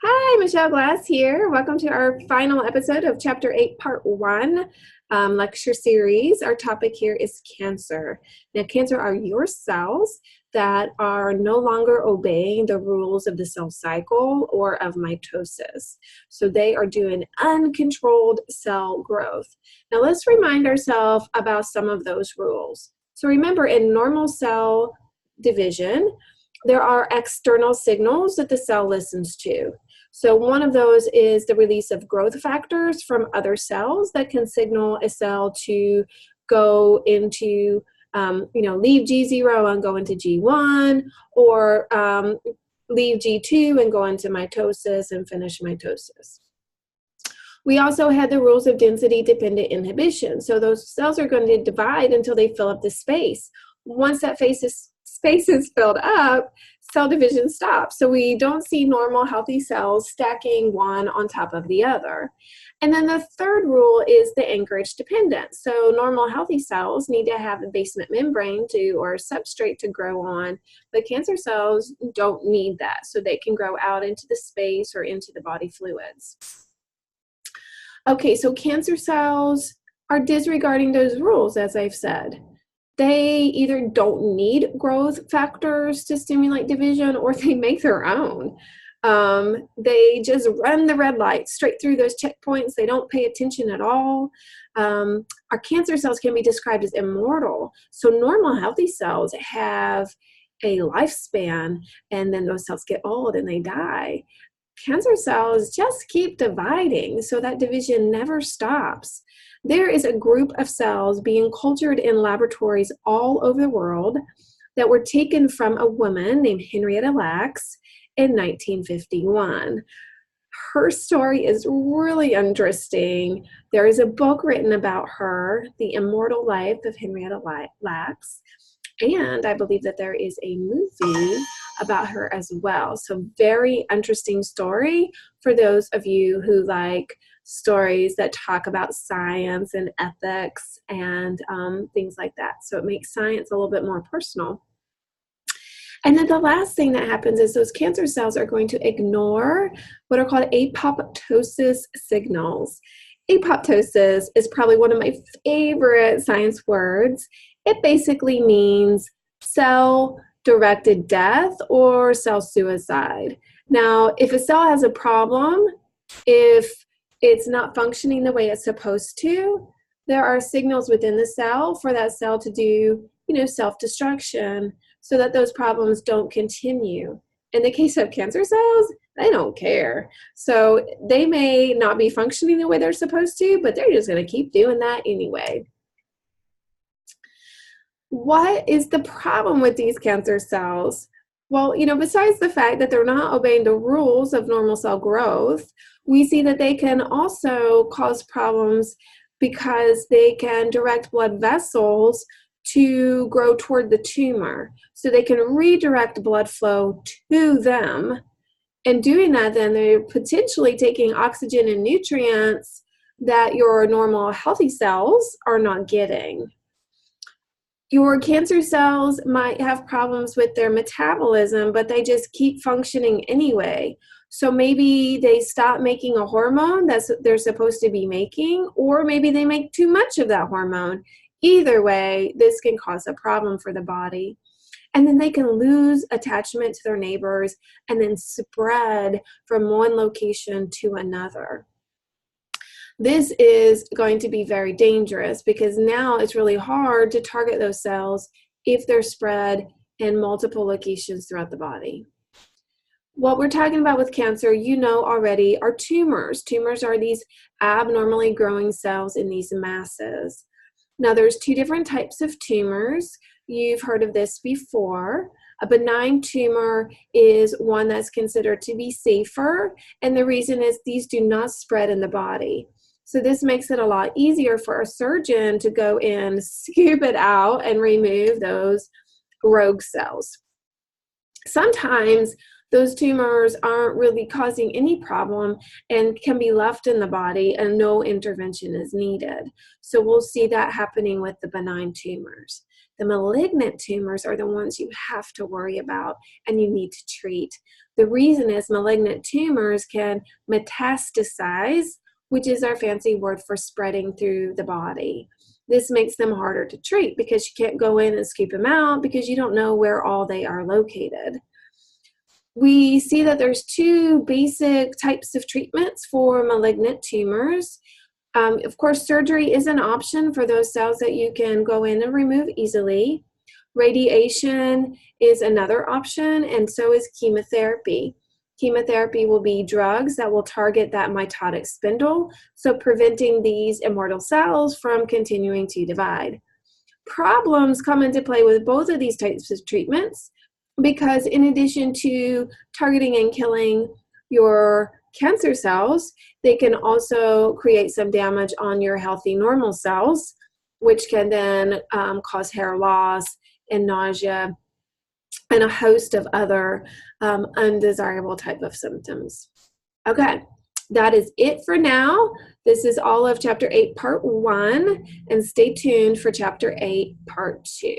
Hi, Michelle Glass here. Welcome to our final episode of Chapter 8, Part 1 lecture series. Our topic here is cancer. Now, cancer are your cells that are no longer obeying the rules of the cell cycle or of mitosis. So they are doing uncontrolled cell growth. Now, let's remind ourselves about some of those rules. So remember, in normal cell division, there are external signals that the cell listens to. So one of those is the release of growth factors from other cells that can signal a cell to go into, leave G0 and go into G1, or leave G2 and go into mitosis and finish mitosis. We also had the rules of density-dependent inhibition. So those cells are going to divide until they fill up the space. Once that space is filled up, cell division stops. So we don't see normal healthy cells stacking one on top of the other. And then the third rule is the Anchorage Dependence. So normal healthy cells need to have a basement membrane or substrate to grow on, but cancer cells don't need that. So they can grow out into the space or into the body fluids. Okay, so cancer cells are disregarding those rules, as I've said. They either don't need growth factors to stimulate division, or they make their own. They just run the red light straight through those checkpoints. They don't pay attention at all. Our cancer cells can be described as immortal. So normal healthy cells have a lifespan, and then those cells get old and they die. Cancer cells just keep dividing, so that division never stops. There is a group of cells being cultured in laboratories all over the world that were taken from a woman named Henrietta Lacks in 1951. Her story is really interesting. There is a book written about her, The Immortal Life of Henrietta Lacks, and I believe that there is a movie about her as well. So very interesting story for those of you who like stories that talk about science and ethics and things like that. So it makes science a little bit more personal. And then the last thing that happens is those cancer cells are going to ignore what are called apoptosis signals. Apoptosis is probably one of my favorite science words. It basically means cell-directed death or cell suicide. Now, if a cell has a problem, if it's not functioning the way it's supposed to, there are signals within the cell for that cell to do, self-destruction so that those problems don't continue. In the case of cancer cells, they don't care. So they may not be functioning the way they're supposed to, but they're just going to keep doing that anyway. What is the problem with these cancer cells? Well, besides the fact that they're not obeying the rules of normal cell growth, we see that they can also cause problems because they can direct blood vessels to grow toward the tumor. So they can redirect blood flow to them. And doing that, then they're potentially taking oxygen and nutrients that your normal healthy cells are not getting. Your cancer cells might have problems with their metabolism, but they just keep functioning anyway. So maybe they stop making a hormone that they're supposed to be making, or maybe they make too much of that hormone. Either way, this can cause a problem for the body. And then they can lose attachment to their neighbors and then spread from one location to another. This is going to be very dangerous because now it's really hard to target those cells if they're spread in multiple locations throughout the body. What we're talking about with cancer, already, are tumors. Tumors are these abnormally growing cells in these masses. Now, there's two different types of tumors. You've heard of this before. A benign tumor is one that's considered to be safer, and the reason is these do not spread in the body. So this makes it a lot easier for a surgeon to go in, scoop it out, and remove those rogue cells. Sometimes those tumors aren't really causing any problem and can be left in the body and no intervention is needed. So we'll see that happening with the benign tumors. The malignant tumors are the ones you have to worry about and you need to treat. The reason is malignant tumors can metastasize, which is our fancy word for spreading through the body. This makes them harder to treat because you can't go in and scoop them out because you don't know where all they are located. We see that there's two basic types of treatments for malignant tumors. Of course, surgery is an option for those cells that you can go in and remove easily. Radiation is another option, and so is chemotherapy. Chemotherapy will be drugs that will target that mitotic spindle, so preventing these immortal cells from continuing to divide. Problems come into play with both of these types of treatments because in addition to targeting and killing your cancer cells, they can also create some damage on your healthy normal cells, which can then cause hair loss and nausea and a host of other undesirable type of symptoms. Okay, that is it for now. This is all of Chapter 8, Part 1, and stay tuned for Chapter 8, Part 2.